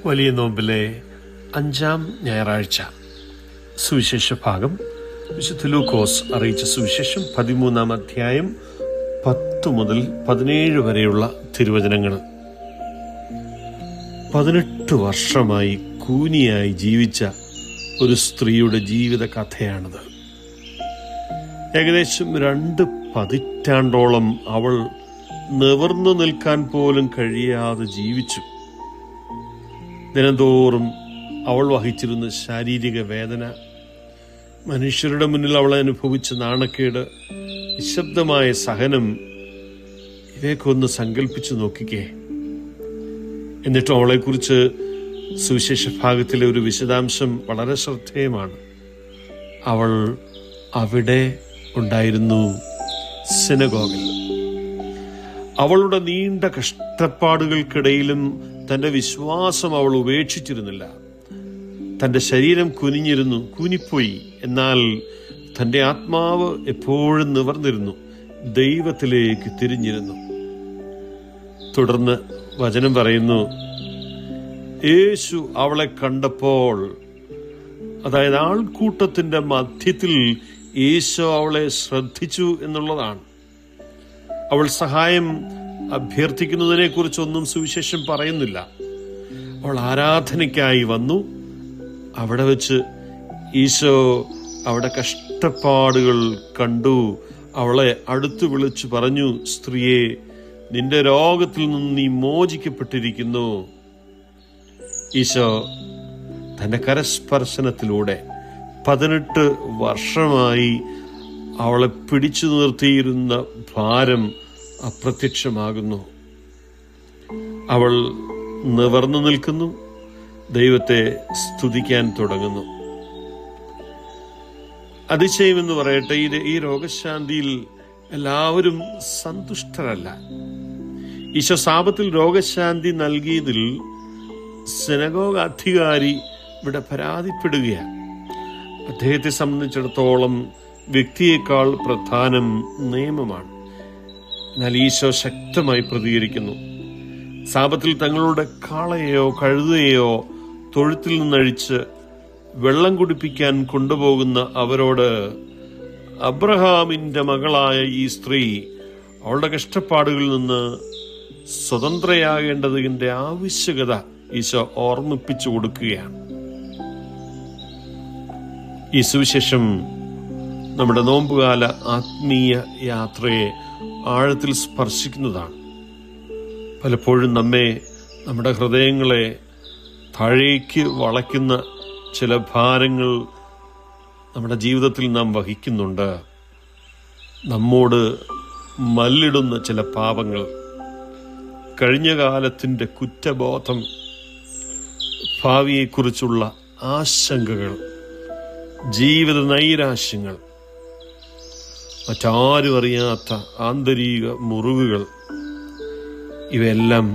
വലിയ നോമ്പിലെ 5-ാം ഞായറാഴ്ച സുവിശേഷ ഭാഗം വിശുദ്ധ ലൂക്കോസ് അറിയിച്ച സുവിശേഷം 13-ാം അധ്യായം 10 മുതൽ 17 വരെയുള്ള തിരുവചനങ്ങൾ. 18 വർഷമായി കൂനിയായി ജീവിച്ച ഒരു സ്ത്രീയുടെ ജീവിത കഥയാണിത്. ഏകദേശം 2 പതിറ്റാണ്ടോളം അവൾ നിവർന്നു നിൽക്കാൻ പോലും കഴിയാതെ ജീവിച്ചു. ദിനംതോറും അവൾ വഹിച്ചിരുന്ന ശാരീരിക വേദന, മനുഷ്യരുടെ മുന്നിൽ അവൾ അനുഭവിച്ച നാണക്കേട്, നിശബ്ദമായ സഹനം, ഇവയൊക്കെ ഒന്ന് സങ്കല്പിച്ചു നോക്കിക്കേ. എന്നിട്ടും അവളെക്കുറിച്ച് സുവിശേഷ ഭാഗത്തിലെ ഒരു വിശദാംശം വളരെ ശ്രദ്ധേയമാണ്. അവൾ അവിടെ ഉണ്ടായിരുന്നു, സിനഗോഗിൽ. അവളുടെ നീണ്ട കഷ്ടപ്പാടുകൾക്കിടയിലും തൻ്റെ വിശ്വാസം അവൾ ഉപേക്ഷിച്ചിരുന്നില്ല. തൻ്റെ ശരീരം കൂനിപ്പോയി, എന്നാൽ തൻ്റെ ആത്മാവ് എപ്പോഴും നിവർന്നിരുന്നു, ദൈവത്തിലേക്ക് തിരിഞ്ഞിരുന്നു. തുടർന്ന് വചനം പറയുന്നു, യേശു അവളെ കണ്ടപ്പോൾ, അതായത് ആൾക്കൂട്ടത്തിൻ്റെ മധ്യത്തിൽ യേശു അവളെ ശ്രദ്ധിച്ചു എന്നുള്ളതാണ്. അവൾ സഹായം അഭ്യർത്ഥിക്കുന്നതിനെ കുറിച്ചൊന്നും സുവിശേഷം പറയുന്നില്ല. അവൾ ആരാധനയ്ക്കായി വന്നു. അവിടെ വെച്ച് ഈശോ അവിടെ കഷ്ടപ്പാടുകൾ കണ്ടു. അവളെ അടുത്തു വിളിച്ചു പറഞ്ഞു, സ്ത്രീയെ, നിന്റെ രോഗത്തിൽ നിന്ന് നീ മോചിക്കപ്പെട്ടിരിക്കുന്നു. ഈശോ തന്റെ കരസ്പർശനത്തിലൂടെ 18 വർഷമായി അവളെ പിടിച്ചു നിർത്തിയിരുന്ന ഭാരം അപ്രത്യക്ഷമാകുന്നു. അവൾ നിവർന്നു നിൽക്കുന്നു, ദൈവത്തെ സ്തുതിക്കാൻ തുടങ്ങുന്നു. അതിശയമെന്ന് പറയട്ടെ, ഈ രോഗശാന്തിയിൽ എല്ലാവരും സന്തുഷ്ടരല്ല. ഈശോ സാബത്തിൽ രോഗശാന്തി നൽകിയതിൽ സിനഗോഗ് അധികാരി ഇവിടെ പരാതിപ്പെടുകയാണ്. അദ്ദേഹത്തെ സംബന്ധിച്ചിടത്തോളം വ്യക്തിയേക്കാൾ പ്രധാനം നിയമമാണ്. എന്നാൽ ഈശോ ശക്തമായി പ്രതികരിക്കുന്നു. സാബത്തിൽ തങ്ങളുടെ കാളയെയോ കഴുതയെയോ തൊഴുത്തിൽ നിന്നഴിച്ച് വെള്ളം കുടിപ്പിക്കാൻ കൊണ്ടുപോകുന്ന അവരോട്, അബ്രഹാമിന്റെ മകളായ ഈ സ്ത്രീ അവളുടെ കഷ്ടപ്പാടുകളിൽ നിന്ന് സ്വതന്ത്രയാകേണ്ടതിന്റെ ആവശ്യകത ഈശോ ഓർമ്മിപ്പിച്ചു കൊടുക്കുകയാണ്. ഈ സുവിശേഷം നമ്മുടെ നോമ്പുകാല ആത്മീയ യാത്രയെ ആഴത്തിൽ സ്പർശിക്കുന്നതാണ്. പലപ്പോഴും നമ്മുടെ ഹൃദയങ്ങളെ താഴേക്ക് വളയ്ക്കുന്ന ചില ഭാരങ്ങൾ നമ്മുടെ ജീവിതത്തിൽ നാം വഹിക്കുന്നുണ്ട്. നമ്മോട് മല്ലിടുന്ന ചില പാപങ്ങൾ, കഴിഞ്ഞ കാലത്തിൻ്റെ കുറ്റബോധം, ഭാവിയെക്കുറിച്ചുള്ള ആശങ്കകൾ, ജീവിത നൈരാശ്യങ്ങൾ, മറ്റാരും അറിയാത്ത ആന്തരിക മുറിവുകൾ, ഇവയെല്ലാം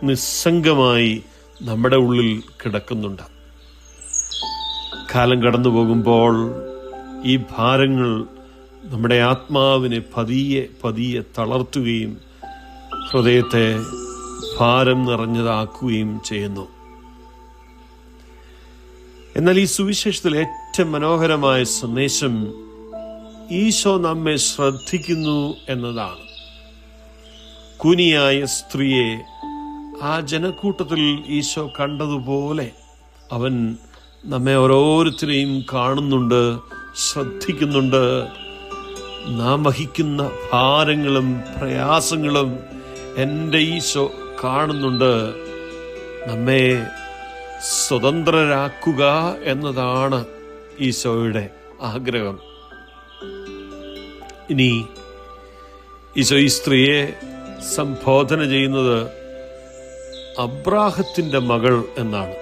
നിസ്സംഗമായി നമ്മുടെ ഉള്ളിൽ കിടക്കുന്നുണ്ട്. കാലം കടന്നു പോകുമ്പോൾ ഈ ഭാരങ്ങൾ നമ്മുടെ ആത്മാവിനെ പതിയെ പതിയെ തളർത്തുകയും ഹൃദയത്തെ ഭാരം നിറഞ്ഞതാക്കുകയും ചെയ്യുന്നു. എന്നാൽ ഈ സുവിശേഷത്തിൽ ഏറ്റവും മനോഹരമായ സന്ദേശം ഈശോ നമ്മെ ശ്രദ്ധിക്കുന്നു എന്നതാണ്. കൂനിയായ സ്ത്രീയെ ആ ജനക്കൂട്ടത്തിൽ ഈശോ കണ്ടതുപോലെ അവൻ നമ്മെ ഓരോരുത്തരെയും കാണുന്നുണ്ട്, ശ്രദ്ധിക്കുന്നുണ്ട്. നാം വഹിക്കുന്ന ഭാരങ്ങളും പ്രയാസങ്ങളും എൻ്റെ ഈശോ കാണുന്നുണ്ട്. നമ്മെ സ്വതന്ത്രരാക്കുക എന്നതാണ് ഈശോയുടെ ആഗ്രഹം. ഇനി ഈശോ ഈ സ്ത്രീയെ സംബോധന ചെയ്യുന്നത് അബ്രാഹത്തിന്റെ മകൾ എന്നാണ്.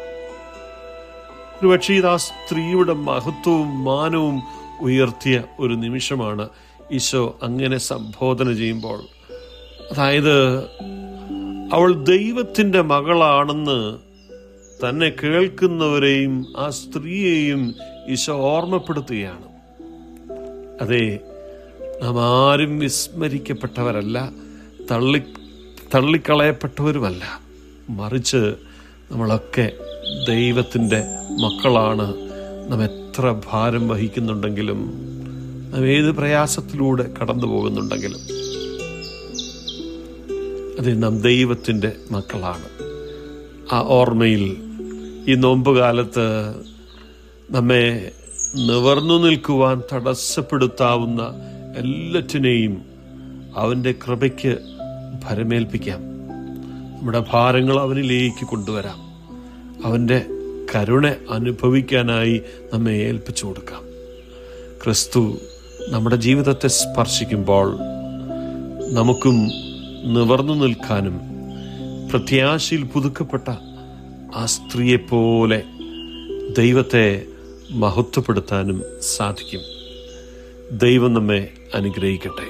ഒരുപക്ഷെ ഇത് ആ സ്ത്രീയുടെ മഹത്വവും മാനവും ഉയർത്തിയ ഒരു നിമിഷമാണ് ഈശോ അങ്ങനെ സംബോധന ചെയ്യുമ്പോൾ. അതായത് അവൾ ദൈവത്തിന്റെ മകളാണെന്ന് തന്നെ കേൾക്കുന്നവരെയും ആ സ്ത്രീയെയും ഈശോ ഓർമ്മപ്പെടുത്തുകയാണ്. അതെ, നാം ആരും വിസ്മരിക്കപ്പെട്ടവരല്ല, തള്ളിക്കളയപ്പെട്ടവരുമല്ല. മറിച്ച് നമ്മളൊക്കെ ദൈവത്തിൻ്റെ മക്കളാണ്. നാം എത്ര ഭാരം വഹിക്കുന്നുണ്ടെങ്കിലും, നാം ഏത് പ്രയാസത്തിലൂടെ കടന്നു പോകുന്നുണ്ടെങ്കിലും, അത് നാം ദൈവത്തിൻ്റെ മക്കളാണ്. ആ ഓർമ്മയിൽ ഈ നോമ്പുകാലത്ത് നമ്മെ നിവർന്നു നിൽക്കുവാൻ തടസ്സപ്പെടുത്താവുന്ന എല്ലാറ്റിനെയും അവൻ്റെ കൃപയ്ക്ക് ഭരമേൽപ്പിക്കാം. നമ്മുടെ ഭാരങ്ങൾ അവനിലേക്ക് കൊണ്ടുവരാം. അവൻ്റെ കരുണ അനുഭവിക്കാനായി നമ്മെ ഏൽപ്പിച്ചു കൊടുക്കാം. ക്രിസ്തു നമ്മുടെ ജീവിതത്തെ സ്പർശിക്കുമ്പോൾ നമുക്കും നിവർന്നു നിൽക്കാനും പ്രത്യാശയിൽ പുതുക്കപ്പെട്ട ആ സ്ത്രീയെപ്പോലെ ദൈവത്തെ മഹത്വപ്പെടുത്താനും സാധിക്കും. ദൈവം നമ്മെ അനുഗ്രഹിക്കട്ടെ.